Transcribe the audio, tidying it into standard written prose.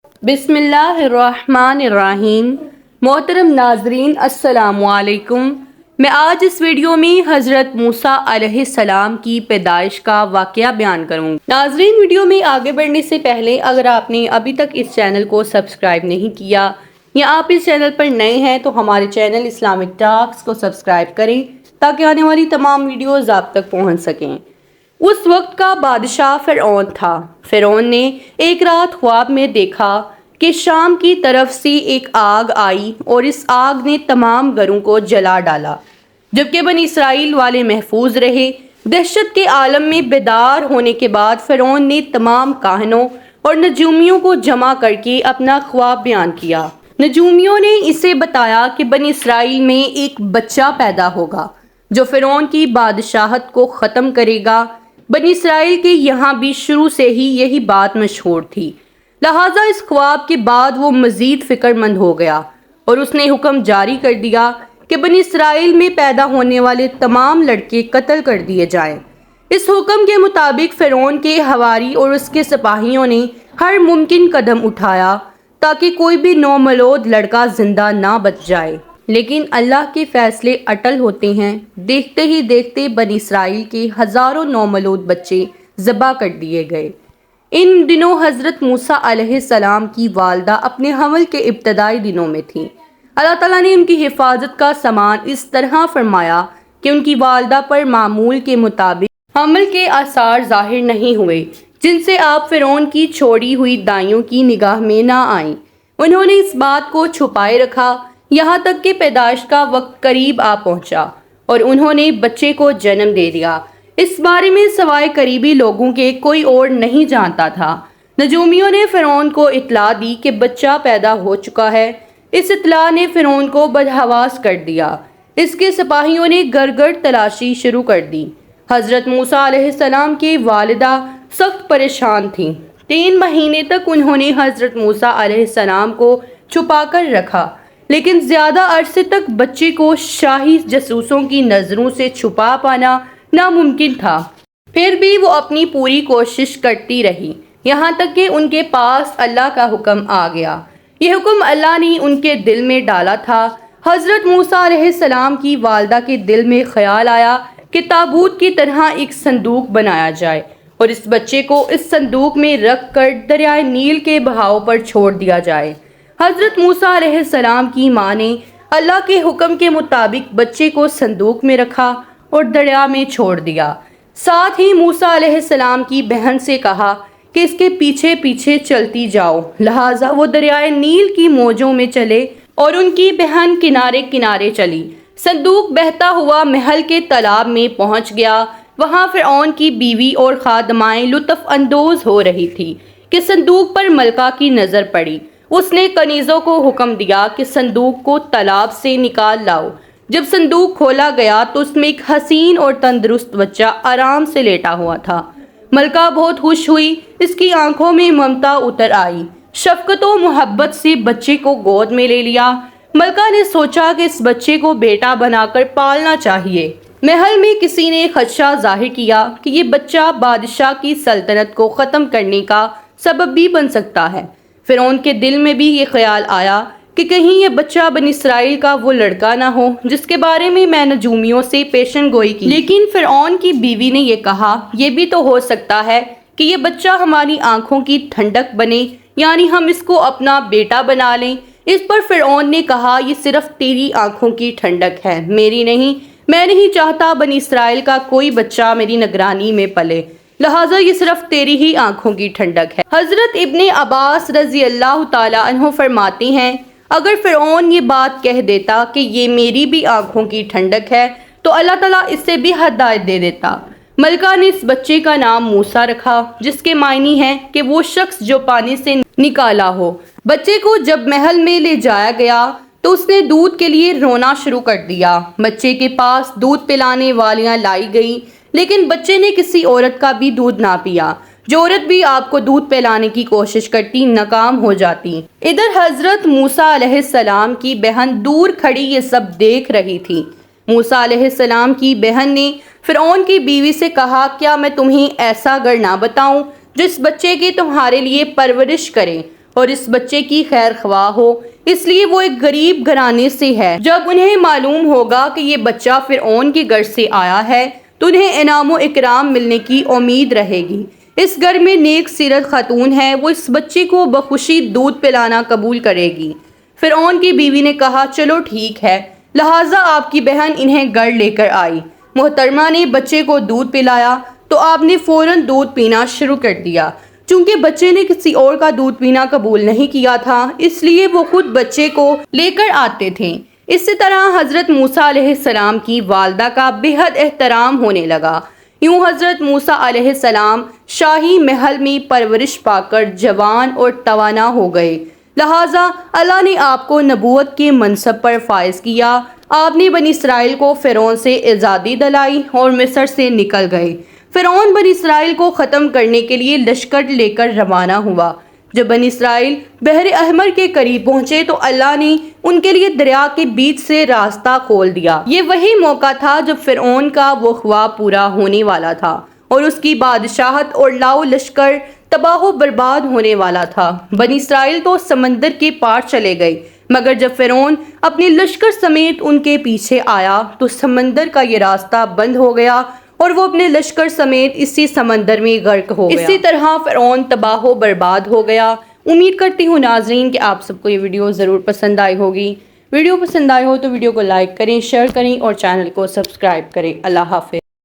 بسم اللہ الرحمن الرحیم۔ محترم ناظرین السلام علیکم۔ میں آج اس ویڈیو میں حضرت موسیٰ علیہ السلام کی پیدائش کا واقعہ بیان کروں گی۔ ناظرین، ویڈیو میں آگے بڑھنے سے پہلے اگر آپ نے ابھی تک اس چینل کو سبسکرائب نہیں کیا یا آپ اس چینل پر نئے ہیں تو ہمارے چینل اسلامک ٹاکس کو سبسکرائب کریں تاکہ آنے والی تمام ویڈیوز آپ تک پہنچ سکیں۔ اس وقت کا بادشاہ فرعون تھا۔ فرعون نے ایک رات خواب میں دیکھا کہ شام کی طرف سے ایک آگ آئی اور اس آگ نے تمام گھروں کو جلا ڈالا، جبکہ بنی اسرائیل والے محفوظ رہے۔ دہشت کے عالم میں بیدار ہونے کے بعد فرعون نے تمام کاہنوں اور نجومیوں کو جمع کر کے اپنا خواب بیان کیا۔ نجومیوں نے اسے بتایا کہ بنی اسرائیل میں ایک بچہ پیدا ہوگا جو فرعون کی بادشاہت کو ختم کرے گا۔ بنی اسرائیل کے یہاں بھی شروع سے ہی یہی بات مشہور تھی، لہٰذا اس خواب کے بعد وہ مزید فکر مند ہو گیا اور اس نے حکم جاری کر دیا کہ بنی اسرائیل میں پیدا ہونے والے تمام لڑکے قتل کر دیے جائیں۔ اس حکم کے مطابق فرعون کے حواری اور اس کے سپاہیوں نے ہر ممکن قدم اٹھایا تاکہ کوئی بھی نومولود لڑکا زندہ نہ بچ جائے، لیکن اللہ کے فیصلے اٹل ہوتے ہیں۔ دیکھتے ہی دیکھتے بنی اسرائیل کے ہزاروں نومولود بچے ذبح کر دیے گئے۔ ان دنوں حضرت موسیٰ علیہ السلام کی والدہ اپنے حمل کے ابتدائی دنوں میں تھیں۔ اللہ تعالیٰ نے ان کی حفاظت کا سامان اس طرح فرمایا کہ ان کی والدہ پر معمول کے مطابق حمل کے آثار ظاہر نہیں ہوئے، جن سے آپ فرعون کی چھوڑی ہوئی دائیوں کی نگاہ میں نہ آئیں۔ انہوں نے اس بات کو چھپائے رکھا یہاں تک کہ پیدائش کا وقت قریب آ پہنچا اور انہوں نے بچے کو جنم دے دیا۔ اس بارے میں سوائے قریبی لوگوں کے کوئی اور نہیں جانتا تھا۔ نجومیوں نے فرعون کو اطلاع دی کہ بچہ پیدا ہو چکا ہے۔ اس اطلاع نے فرعون کو بدحواس کر دیا۔ اس کے سپاہیوں نے گھر گھر تلاشی شروع کر دی۔ حضرت موسیٰ علیہ السلام کی والدہ سخت پریشان تھیں۔ 3 مہینے تک انہوں نے حضرت موسیٰ علیہ السلام کو چھپا کر رکھا، لیکن زیادہ عرصے تک بچے کو شاہی جاسوسوں کی نظروں سے چھپا پانا ناممکن تھا۔ پھر بھی وہ اپنی پوری کوشش کرتی رہی، یہاں تک کہ ان کے پاس اللہ کا حکم آ گیا۔ یہ حکم اللہ نے ان کے دل میں ڈالا تھا۔ حضرت موسیٰ علیہ السلام کی والدہ کے دل میں خیال آیا کہ تابوت کی طرح ایک صندوق بنایا جائے اور اس بچے کو اس صندوق میں رکھ کر دریائے نیل کے بہاؤ پر چھوڑ دیا جائے۔ حضرت موسیٰ علیہ السلام کی ماں نے اللہ کے حکم کے مطابق بچے کو صندوق میں رکھا اور دریا میں چھوڑ دیا۔ ساتھ ہی موسیٰ علیہ السلام کی بہن سے کہا کہ اس کے پیچھے پیچھے چلتی جاؤ، لہٰذا وہ دریائے نیل کی موجوں میں چلے اور ان کی بہن کنارے کنارے چلی۔ صندوق بہتا ہوا محل کے تالاب میں پہنچ گیا۔ وہاں فرعون کی بیوی اور خادمائیں لطف اندوز ہو رہی تھی کہ صندوق پر ملکہ کی نظر پڑی۔ اس نے کنیزوں کو حکم دیا کہ صندوق کو تالاب سے نکال لاؤ۔ جب صندوق کھولا گیا تو اس میں ایک حسین اور تندرست بچہ آرام سے لیٹا ہوا تھا۔ ملکہ بہت خوش ہوئی، اس کی آنکھوں میں ممتا اتر آئی۔ شفقت و محبت سے بچے کو گود میں لے لیا۔ ملکہ نے سوچا کہ اس بچے کو بیٹا بنا کر پالنا چاہیے۔ محل میں کسی نے خدشہ ظاہر کیا کہ یہ بچہ بادشاہ کی سلطنت کو ختم کرنے کا سبب بھی بن سکتا ہے۔ فرعون کے دل میں بھی یہ خیال آیا کہ کہیں یہ بچہ بنی اسرائیل کا وہ لڑکا نہ ہو جس کے بارے میں نجومیوں سے پیشن گوئی کی۔ لیکن فرعون کی بیوی نے یہ کہا، یہ بھی تو ہو سکتا ہے کہ یہ بچہ ہماری آنکھوں کی ٹھنڈک بنے، یعنی ہم اس کو اپنا بیٹا بنا لیں۔ اس پر فرعون نے کہا، یہ صرف تیری آنکھوں کی ٹھنڈک ہے، میری نہیں۔ میں نہیں چاہتا بنی اسرائیل کا کوئی بچہ میری نگرانی میں پلے، لہٰذا یہ صرف تیری ہی آنکھوں کی ٹھنڈک ہے۔ حضرت ابن عباس رضی اللہ تعالیٰ عنہ فرماتے ہیں، اگر فرعون یہ بات کہہ دیتا کہ یہ میری بھی آنکھوں کی ٹھنڈک ہے تو اللہ تعالیٰ اس سے بھی ہدایت دے دیتا۔ ملکہ نے اس بچے کا نام موسیٰ رکھا، جس کے معنی ہے کہ وہ شخص جو پانی سے نکالا ہو۔ بچے کو جب محل میں لے جایا گیا تو اس نے دودھ کے لیے رونا شروع کر دیا۔ بچے کے پاس دودھ پلانے والیاں لائی گئیں، لیکن بچے نے کسی عورت کا بھی دودھ نہ پیا۔ جو عورت بھی آپ کو دودھ پلانے کی کوشش کرتی ناکام ہو جاتی۔ ادھر حضرت موسیٰ علیہ السلام کی بہن دور کھڑی یہ سب دیکھ رہی تھی۔ موسیٰ علیہ السلام کی بہن نے فرعون کی بیوی سے کہا، کیا میں تمہیں ایسا گھر نہ بتاؤں جو اس بچے کی تمہارے لیے پرورش کرے اور اس بچے کی خیر خواہ ہو، اس لیے وہ ایک غریب گھرانے سے ہے۔ جب انہیں معلوم ہوگا کہ یہ بچہ فرعون کے گھر سے آیا ہے تو انہیں انعام و اکرام ملنے کی امید رہے گی۔ اس گھر میں نیک سیرت خاتون ہے، وہ اس بچے کو بخوشی دودھ پلانا قبول کرے گی۔ فرعون کی بیوی نے کہا چلو ٹھیک ہے، لہٰذا آپ کی بہن انہیں گھر لے کر آئی۔ محترمہ نے بچے کو دودھ پلایا تو آپ نے فوراً دودھ پینا شروع کر دیا۔ چونکہ بچے نے کسی اور کا دودھ پینا قبول نہیں کیا تھا، اس لیے وہ خود بچے کو لے کر آتے تھے۔ اسی طرح حضرت موسیٰ علیہ السلام کی والدہ کا بے حد احترام ہونے لگا۔ یوں حضرت موسیٰ علیہ السلام شاہی محل میں پرورش پا کر جوان اور توانا ہو گئے، لہٰذا اللہ نے آپ کو نبوت کے منصب پر فائز کیا۔ آپ نے بنی اسرائیل کو فرعون سے آزادی دلائی اور مصر سے نکل گئے۔ فرعون بنی اسرائیل کو ختم کرنے کے لیے لشکر لے کر روانہ ہوا۔ جب بنی اسرائیل بحر احمر کے قریب پہنچے تو اللہ نے ان کے لیے دریا کے بیچ سے راستہ کھول دیا۔ یہ وہی موقع تھا جب فرعون کا وہ خواب پورا ہونے والا تھا اور اس کی بادشاہت اور لاؤ لشکر تباہ و برباد ہونے والا تھا۔ بنی اسرائیل تو سمندر کے پار چلے گئے، مگر جب فرعون اپنے لشکر سمیت ان کے پیچھے آیا تو سمندر کا یہ راستہ بند ہو گیا اور وہ اپنے لشکر سمیت اسی سمندر میں غرق ہو گیا۔ اسی طرح فرعون تباہ و برباد ہو گیا۔ امید کرتی ہوں ناظرین کہ آپ سب کو یہ ویڈیو ضرور پسند آئی ہوگی۔ ویڈیو پسند آئی ہو تو ویڈیو کو لائک کریں، شیئر کریں اور چینل کو سبسکرائب کریں۔ اللہ حافظ۔